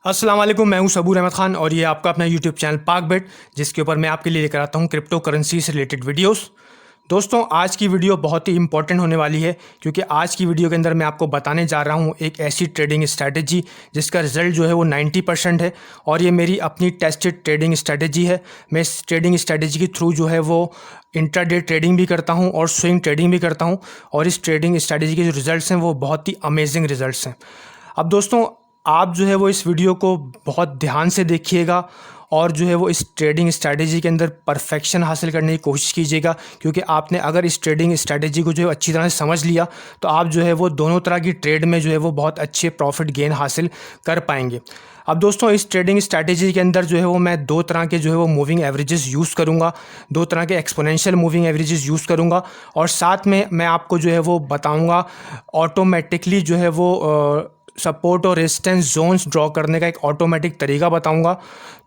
अस्सलाम वालेकुम, मैं हूं सबूर अहमद ख़ान और ये आपका अपना यूट्यूब चैनल पाक बेट, जिसके ऊपर मैं आपके लिए लेकर आता हूं क्रिप्टो करेंसी से रिलेटेड वीडियोस। दोस्तों, आज की वीडियो बहुत ही इंपॉर्टेंट होने वाली है, क्योंकि आज की वीडियो के अंदर मैं आपको बताने जा रहा हूं एक ऐसी ट्रेडिंग स्ट्रैटेजी जिसका रिजल्ट जो है वो 90% है और ये मेरी अपनी टेस्टेड ट्रेडिंग स्ट्रैटेजी है। मैं इस ट्रेडिंग स्ट्रैटेजी के थ्रू जो है वो इंट्राडे ट्रेडिंग भी करता हूँ और स्विंग ट्रेडिंग भी करता हूँ, और इस ट्रेडिंग स्ट्रैटेजी के जो रिजल्ट्स हैं वो बहुत ही अमेजिंग रिजल्ट्स हैं। अब दोस्तों, आप जो है वो इस वीडियो को बहुत ध्यान से देखिएगा और जो है वो इस ट्रेडिंग स्ट्रैटेजी के अंदर परफेक्शन हासिल करने की कोशिश कीजिएगा, क्योंकि आपने अगर इस ट्रेडिंग स्ट्रैटेजी को जो है अच्छी तरह से समझ लिया तो आप जो है वो दोनों तरह की ट्रेड में जो है वो बहुत अच्छे प्रॉफिट गेन हासिल कर पाएंगे। अब दोस्तों, इस ट्रेडिंग स्ट्रैटेजी के अंदर जो है वो मैं दो तरह के जो है वो मूविंग एवरेजेस यूज़ करूँगा, दो तरह के एक्सपोनेंशियल मूविंग एवरेजेस यूज़ करूँगा, और साथ में मैं आपको जो है वो बताऊँगा ऑटोमेटिकली जो है वो सपोर्ट और रेजिस्टेंस जोन्स ड्रॉ करने का एक ऑटोमेटिक तरीका बताऊंगा।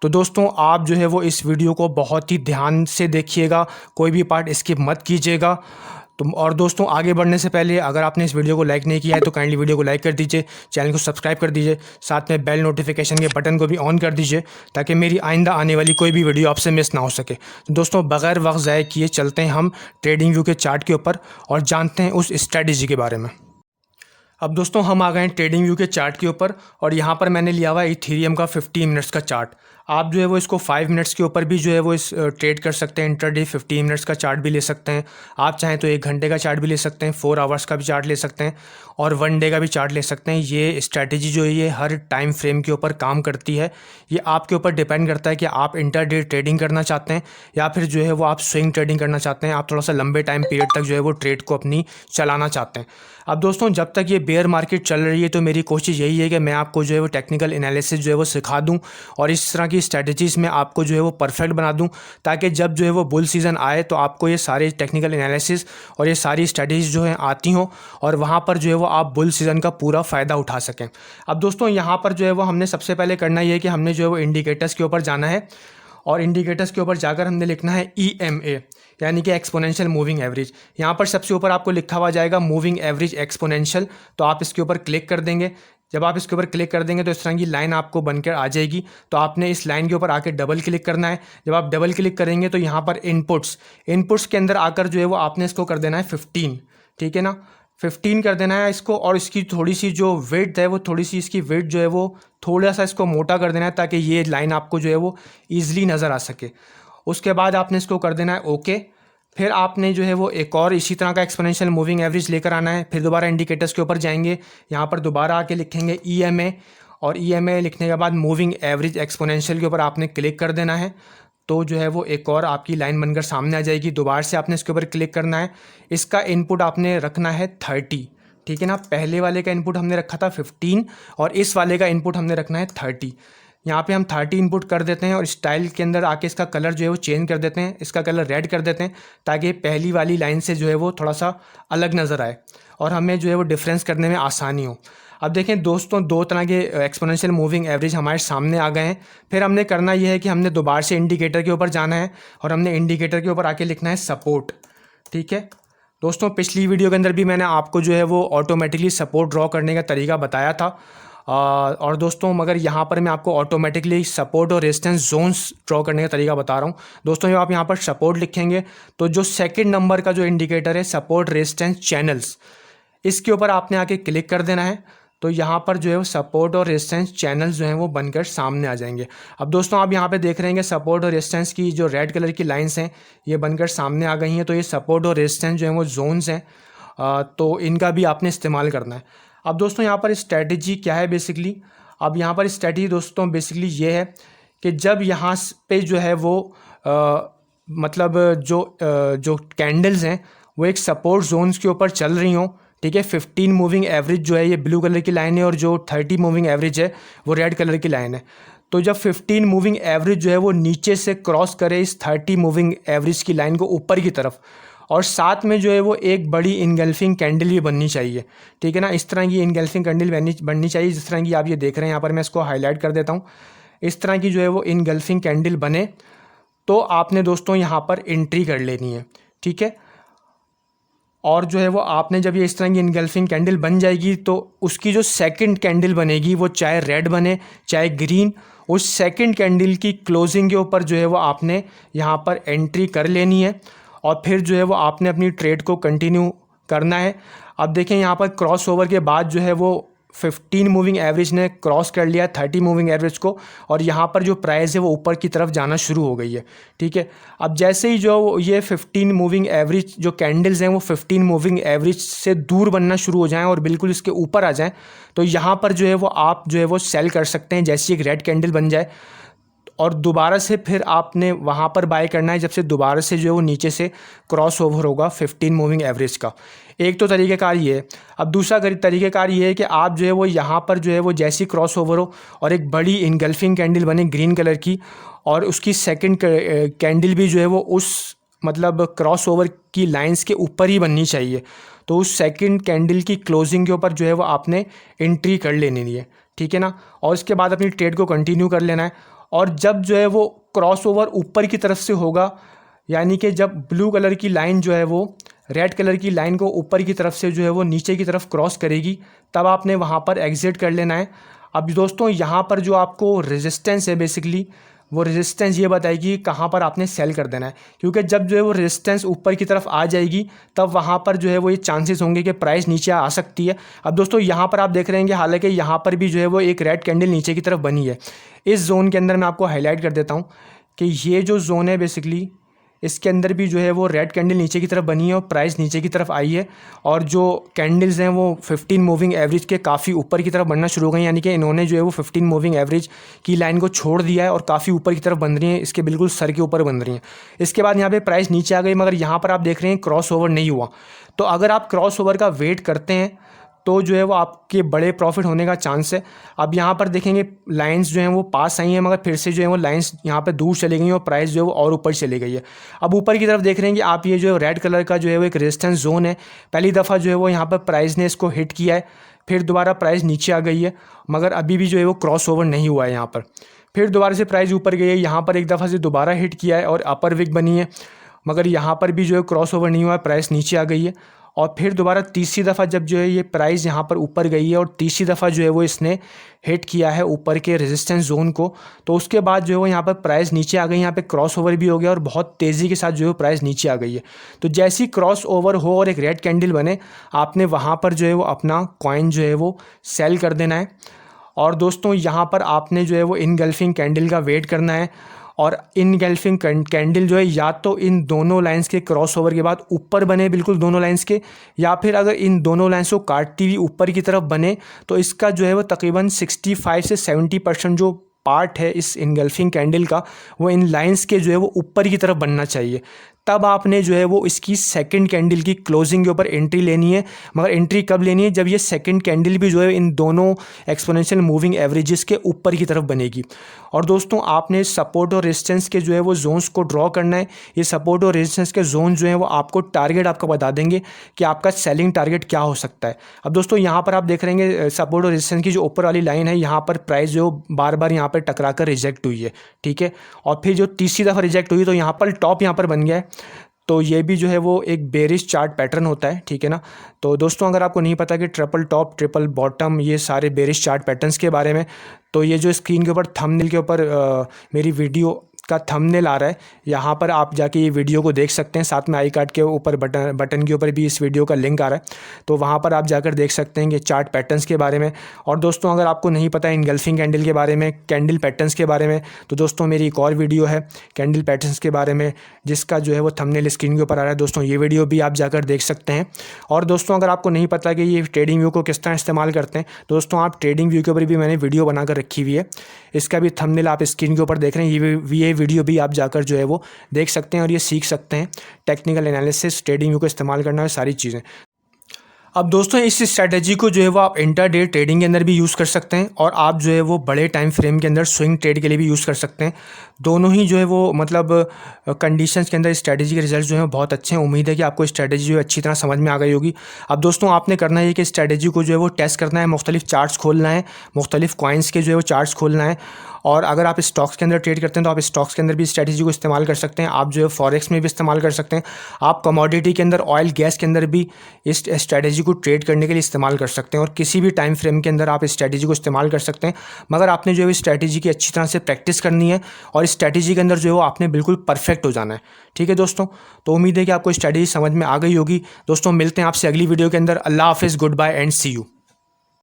तो दोस्तों, आप जो है वो इस वीडियो को बहुत ही ध्यान से देखिएगा, कोई भी पार्ट स्किप मत कीजिएगा। तो और दोस्तों, आगे बढ़ने से पहले अगर आपने इस वीडियो को लाइक नहीं किया है तो काइंडली वीडियो को लाइक कर दीजिए, चैनल को सब्सक्राइब कर दीजिए, साथ में बेल नोटिफिकेशन के बटन को भी ऑन कर दीजिए ताकि मेरी आइंदा आने वाली कोई भी वीडियो आपसे मिस ना हो सके। तो दोस्तों, बगैर वक्त ज़ाय किए चलते हैं हम ट्रेडिंग व्यू के चार्ट के ऊपर और जानते हैं उस स्ट्रैटेजी के बारे में। अब दोस्तों, हम आ गए हैं ट्रेडिंग व्यू के चार्ट के ऊपर और यहाँ पर मैंने लिया हुआ है इथेरियम का 15 मिनट्स का चार्ट। आप जो है वो इसको 5 मिनट्स के ऊपर भी जो है वो इस ट्रेड कर सकते हैं। इंट्राडे 15 मिनट्स का चार्ट भी ले सकते हैं, आप चाहें तो 1 घंटे का चार्ट भी ले सकते हैं, 4 आवर्स का भी चार्ट ले सकते हैं और 1 डे का भी चार्ट ले सकते हैं। ये स्ट्रैटेजी जो है ये हर टाइम फ्रेम के ऊपर काम करती है। ये आपके ऊपर डिपेंड करता है कि आप इंट्राडे ट्रेडिंग करना चाहते हैं या फिर जो है वो आप स्विंग ट्रेडिंग करना चाहते हैं, आप थोड़ा सा लंबे टाइम पीरियड तक जो है वो ट्रेड को अपनी चलाना चाहते हैं। अब दोस्तों, जब तक ये बेयर मार्केट चल रही है तो मेरी कोशिश यही है कि मैं आपको जो है वो टेक्निकल एनालिसिस जो है वो सिखा दूं और इस तरह की स्ट्रैटेजीज़ में आपको जो है वो परफेक्ट बना दूं, ताकि जब जो है वो बुल सीज़न आए तो आपको ये सारे टेक्निकल एनालिसिस और ये सारी स्ट्रैटेजीज जो हैं आती हों और वहाँ पर जो है वो आप बुल सीज़न का पूरा फ़ायदा उठा सकें। अब दोस्तों, यहाँ पर जो है वो हमने सबसे पहले करना ये है कि हमने जो है वो इंडिकेटर्स के ऊपर जाना है और इंडिकेटर्स के ऊपर जाकर हमने लिखना है EMA, यानी कि एक्सपोनेंशियल मूविंग एवरेज। यहाँ पर सबसे ऊपर आपको लिखा हुआ जाएगा मूविंग एवरेज एक्सपोनेंशियल, तो आप इसके ऊपर क्लिक कर देंगे। जब आप इसके ऊपर क्लिक कर देंगे तो इस तरह की लाइन आपको बनकर आ जाएगी, तो आपने इस लाइन के ऊपर आके डबल क्लिक करना है। जब आप डबल क्लिक करेंगे तो यहाँ पर इनपुट्स के अंदर आकर जो है वो आपने इसको कर देना है 15, ठीक है ना, 15 कर देना है इसको, और इसकी थोड़ी सी जो वेट है वो थोड़ी सी इसकी वेट जो है वो थोड़ा सा इसको मोटा कर देना है ताकि ये लाइन आपको जो है वो ईजिली नज़र आ सके। उसके बाद आपने इसको कर देना है ओके। फिर आपने जो है वो एक और इसी तरह का एक्सपोनेंशियल मूविंग एवरेज लेकर आना है। फिर दोबारा इंडिकेटर्स के ऊपर जाएंगे, यहाँ पर दोबारा आके लिखेंगे EMA, और EMA लिखने के बाद मूविंग एवरेज एक्सपोनेंशियल के ऊपर आपने क्लिक कर देना है। तो जो है वो एक और आपकी लाइन बनकर सामने आ जाएगी। दोबारा से आपने इसके ऊपर क्लिक करना है। इसका इनपुट आपने रखना है 30, ठीक है ना। पहले वाले का इनपुट हमने रखा था 15 और इस वाले का इनपुट हमने रखना है 30। यहाँ पे हम 30 इनपुट कर देते हैं और स्टाइल के अंदर आके इसका कलर जो है वो चेंज कर देते हैं, इसका कलर रेड कर देते हैं ताकि पहली वाली लाइन से जो है वो थोड़ा सा अलग नज़र आए और हमें जो है वो डिफरेंस करने में आसानी हो। अब देखें दोस्तों, दो तरह के एक्सपोनेंशियल मूविंग एवरेज हमारे सामने आ गए हैं। फिर हमने करना यह है कि हमने दोबारा से इंडिकेटर के ऊपर जाना है और हमने इंडिकेटर के ऊपर आके लिखना है सपोर्ट, ठीक है। दोस्तों, पिछली वीडियो के अंदर भी मैंने आपको जो है वो ऑटोमेटिकली सपोर्ट ड्रॉ करने का तरीका बताया था, और दोस्तों मगर यहाँ पर मैं आपको ऑटोमेटिकली सपोर्ट और रेजिस्टेंस जोन्स ड्रॉ करने का तरीका बता रहा हूँ। दोस्तों, जब आप यहाँ पर सपोर्ट लिखेंगे तो जो सेकंड नंबर का जो इंडिकेटर है सपोर्ट रेजिस्टेंस चैनल्स, इसके ऊपर आपने आके क्लिक कर देना है। तो यहाँ पर जो है वो सपोर्ट और रेजिस्टेंस चैनल्स जो हैं वो बनकर सामने आ जाएंगे। अब दोस्तों, आप यहाँ पे देख रहे हैं सपोर्ट और रेजिस्टेंस की जो रेड कलर की लाइंस हैं ये बनकर सामने आ गई हैं। तो ये सपोर्ट और रेजिस्टेंस जो हैं वो जोन्स हैं, तो इनका भी आपने इस्तेमाल करना है। अब दोस्तों, यहाँ पर स्ट्रैटेजी क्या है बेसिकली, अब यहाँ पर स्ट्रैटेजी दोस्तों बेसिकली ये है कि जब यहाँ पे जो है वो मतलब जो कैंडल्स हैं वो एक सपोर्ट जोन्स के ऊपर चल रही हों, ठीक है। 15 मूविंग एवरेज जो है ये ब्लू कलर की लाइन है और जो 30 मूविंग एवरेज है वो रेड कलर की लाइन है। तो जब 15 मूविंग एवरेज जो है वो नीचे से क्रॉस करे इस 30 मूविंग एवरेज की लाइन को ऊपर की तरफ, और साथ में जो है वो एक बड़ी इनगल्फिंग कैंडल भी बननी चाहिए, ठीक है ना। इस तरह की इनगल्फिंग कैंडल बननी चाहिए जिस तरह की आप ये देख रहे हैं। यहाँ पर मैं इसको हाईलाइट कर देता हूँ। इस तरह की जो है वो इनगल्फिंग कैंडल बने तो आपने दोस्तों यहाँ पर एंट्री कर लेनी है, ठीक है। और जो है वो आपने जब ये इस तरह की इनगल्फिंग कैंडल बन जाएगी तो उसकी जो सेकंड कैंडल बनेगी वो चाहे रेड बने चाहे ग्रीन, उस सेकंड कैंडल की क्लोजिंग के ऊपर जो है वो आपने यहाँ पर एंट्री कर लेनी है और फिर जो है वो आपने अपनी ट्रेड को कंटिन्यू करना है। अब देखें यहाँ पर क्रॉस ओवर के बाद जो है वो 15 मूविंग एवरेज ने क्रॉस कर लिया 30 मूविंग एवरेज को और यहाँ पर जो प्राइस है वो ऊपर की तरफ जाना शुरू हो गई है। ठीक है, अब जैसे ही जो ये 15 मूविंग एवरेज जो कैंडल्स हैं वो 15 मूविंग एवरेज से दूर बनना शुरू हो जाएं और बिल्कुल इसके ऊपर आ जाएं, तो यहाँ पर जो है वो आप जो है वो सेल कर सकते हैं जैसी एक रेड कैंडल बन जाए और दोबारा से फिर आपने वहाँ पर बाय करना है जब से दोबारा से जो है वो नीचे से क्रॉस ओवर होगा 15 मूविंग एवरेज का। एक तो तरीक़ेकार ये है। अब दूसरा तरीक़ेकार ये है कि आप जो है वो यहाँ पर जो है वो जैसी क्रॉस ओवर हो और एक बड़ी इनगल्फिंग कैंडल बने ग्रीन कलर की और उसकी सेकंड कैंडल भी जो है वो उस मतलब क्रॉस ओवर की लाइंस के ऊपर ही बननी चाहिए, तो उस सेकंड कैंडल की क्लोजिंग के ऊपर जो है वो आपने एंट्री कर लेनी है। ठीक है ना, और उसके बाद अपनी ट्रेड को कंटिन्यू कर लेना है। और जब जो है वो क्रॉस ओवर ऊपर की तरफ से होगा, यानी कि जब ब्लू कलर की लाइन जो है वो रेड कलर की लाइन को ऊपर की तरफ से जो है वो नीचे की तरफ क्रॉस करेगी, तब आपने वहाँ पर एग्ज़िट कर लेना है। अब दोस्तों यहाँ पर जो आपको रेजिस्टेंस है बेसिकली वो रेजिस्टेंस ये बताएगी कहाँ पर आपने सेल कर देना है, क्योंकि जब जो है वो रेजिस्टेंस ऊपर की तरफ आ जाएगी तब वहाँ पर जो है वो ये चांसेस होंगे कि प्राइस नीचे आ सकती है। अब दोस्तों यहाँ पर आप देख रहे हैं हालांकि यहाँ पर भी जो है वो एक रेड कैंडल नीचे की तरफ बनी है। इस जोन के अंदर मैं आपको हाईलाइट कर देता हूँ कि ये जो जोन है बेसिकली इसके अंदर भी जो है वो रेड कैंडल नीचे की तरफ बनी है और प्राइस नीचे की तरफ आई है और जो कैंडल्स हैं वो 15 मूविंग एवरेज के काफ़ी ऊपर की तरफ बनना शुरू हो गई, यानी कि इन्होंने जो है वो 15 मूविंग एवरेज की लाइन को छोड़ दिया है और काफ़ी ऊपर की तरफ बन रही हैं, इसके बिल्कुल सर के ऊपर बन रही हैं। इसके बाद यहाँ पे प्राइस नीचे आ गई, मगर यहाँ पर आप देख रहे हैं क्रॉस ओवर नहीं हुआ। तो अगर आप क्रॉस ओवर का वेट करते हैं तो जो है वो आपके बड़े प्रॉफिट होने का चांस है। अब यहाँ पर देखेंगे लाइंस जो हैं वो पास आई हैं, मगर फिर से जो है वो लाइंस यहाँ पे दूर चली गई और प्राइस जो है वो और ऊपर चली गई है। अब ऊपर की तरफ देख रहे हैं कि आप ये जो रेड कलर का जो है वो एक रेजिस्टेंस जोन है, पहली दफ़ा जो है वो यहाँ पर प्राइस ने इसको हिट किया है, फिर दोबारा प्राइस नीचे आ गई है, मगर अभी भी जो है वो क्रॉस ओवर नहीं हुआ है यहाँ पर। फिर दोबारा से प्राइस ऊपर गई है, यहाँ पर एक दफ़ा से दोबारा हिट किया है और अपर विक बनी है, मगर यहाँ पर भी जो है क्रॉस ओवर नहीं हुआ है, प्राइस नीचे आ गई है। और फिर दोबारा तीसरी दफ़ा जब जो है ये प्राइस यहाँ पर ऊपर गई है और तीसरी दफ़ा जो है वो इसने हिट किया है ऊपर के रेजिस्टेंस जोन को, तो उसके बाद जो है वो यहाँ पर प्राइस नीचे आ गई, यहाँ पे क्रॉस ओवर भी हो गया और बहुत तेज़ी के साथ जो है प्राइस नीचे आ गई है। तो जैसी क्रॉस ओवर हो और एक रेड कैंडल बने, आपने वहाँ पर जो है वो अपना कॉइन जो है वो सेल कर देना है। और दोस्तों यहाँ पर आपने जो है वो इनगल्फिंग कैंडल का वेट करना है और इनगल्फिंग कैंडल जो है या तो इन दोनों लाइंस के क्रॉस ओवर के बाद ऊपर बने बिल्कुल दोनों लाइंस के, या फिर अगर इन दोनों लाइंस को काटती हुई ऊपर की तरफ बने तो इसका जो है वो तकरीबन 65 से 70% जो पार्ट है इस इनगल्फिंग कैंडल का वो इन लाइंस के जो है वो ऊपर की तरफ बनना चाहिए। तब आपने जो है वो इसकी सेकंड कैंडल की क्लोजिंग के ऊपर एंट्री लेनी है, मगर एंट्री कब लेनी है? जब ये सेकंड कैंडल भी जो है इन दोनों एक्सपोनेंशियल मूविंग एवरेजेस के ऊपर की तरफ बनेगी। और दोस्तों आपने सपोर्ट और रेजिस्टेंस के जो है वो जोन्स को ड्रॉ करना है। ये सपोर्ट और रेजिस्टेंस के जोन जो है वो आपको टारगेट आपका बता देंगे कि आपका सेलिंग टारगेट क्या हो सकता है। अब दोस्तों यहाँ पर आप देख रहे हैं सपोर्ट और रेजिस्टेंस की जो ऊपर वाली लाइन है, यहाँ पर प्राइस जो बार बार यहाँ पर टकरा कर रिजेक्ट हुई है, ठीक है, और फिर जो तीसरी दफ़ा रिजेक्ट हुई तो यहाँ पर टॉप यहाँ पर बन गया है। तो ये भी जो है वो एक बेरिश चार्ट पैटर्न होता है, ठीक है ना। तो दोस्तों अगर आपको नहीं पता कि ट्रिपल टॉप ट्रिपल बॉटम ये सारे बेरिश चार्ट पैटर्न्स के बारे में, तो ये जो स्क्रीन के ऊपर थंबनेल के ऊपर मेरी वीडियो का थंबनेल आ रहा है, यहाँ पर आप जाके ये वीडियो को देख सकते हैं। साथ में आई कार्ड के ऊपर बटन के ऊपर भी इस वीडियो का लिंक आ रहा है, तो वहाँ पर आप जाकर देख सकते हैं कि चार्ट पैटर्न्स के बारे में। और दोस्तों अगर आपको नहीं पता इनगल्फिंग कैंडल के बारे में, कैंडल पैटर्न्स के बारे में, तो दोस्तों मेरी एक और वीडियो है कैंडल पैटर्न्स के बारे में, जिसका जो है वो थंबनेल स्क्रीन के ऊपर आ रहा है। दोस्तों ये वीडियो भी आप जाकर देख सकते हैं। और दोस्तों अगर आपको नहीं पता कि ये ट्रेडिंग व्यू को किस तरह इस्तेमाल करते हैं, दोस्तों आप ट्रेडिंग व्यू के ऊपर भी मैंने वीडियो बनाकर रखी हुई है, इसका भी थंबनेल आप स्क्रीन के ऊपर देख रहे हैं। ये वीडियो भी आप जाकर जो है वो देख सकते हैं और ये सीख सकते हैं टेक्निकल एनालिसिस, ट्रेडिंग व्यू को इस्तेमाल करना है, सारी चीज़ें। अब दोस्तों इस स्ट्रैटेजी को जो है वो आप इंट्राडे ट्रेडिंग के अंदर भी यूज़ कर सकते हैं और आप जो है वो बड़े टाइम फ्रेम के अंदर स्विंग ट्रेड के लिए भी यूज़ कर सकते हैं। दोनों ही जो है वो मतलब कंडीशंस के अंदर स्ट्रैटेजी के रिजल्ट जो है बहुत अच्छे हैं। उम्मीद है कि आपको स्ट्रैटेजी जो है अच्छी तरह समझ में आ गई होगी। अब दोस्तों आपने करना है कि स्ट्रैटेजी को जो है वो टेस्ट करना है, मुख्तलिफ चार्ट्स खोलना है, मुख्तलिफ कॉइन्स के जो है वो चार्ट्स खोलना है। और अगर आप स्टॉक्स के अंदर ट्रेड करते हैं तो आप स्टॉक्स के अंदर भी स्ट्रैटेजी को इस्तेमाल कर सकते हैं। आप जो है फॉरेक्स में भी इस्तेमाल कर सकते हैं। आप कमोडिटी के अंदर, ऑयल गैस के अंदर भी इस स्ट्रैटेजी को ट्रेड करने के लिए इस्तेमाल कर सकते हैं और किसी भी टाइम फ्रेम के अंदर आप इस स्ट्रैटेजी को इस्तेमाल कर सकते हैं। मगर आपने जो है स्ट्रैटेजी की अच्छी तरह से प्रैक्टिस करनी है और इस स्ट्रैटेजी के अंदर जो है वो आपने बिल्कुल परफेक्ट हो जाना है। ठीक है दोस्तों, तो उम्मीद है कि आपको स्ट्रैटेजी समझ में आ गई होगी। दोस्तों मिलते हैं आपसे अगली वीडियो के अंदर। अल्लाह हाफिज़, goodbye and see you.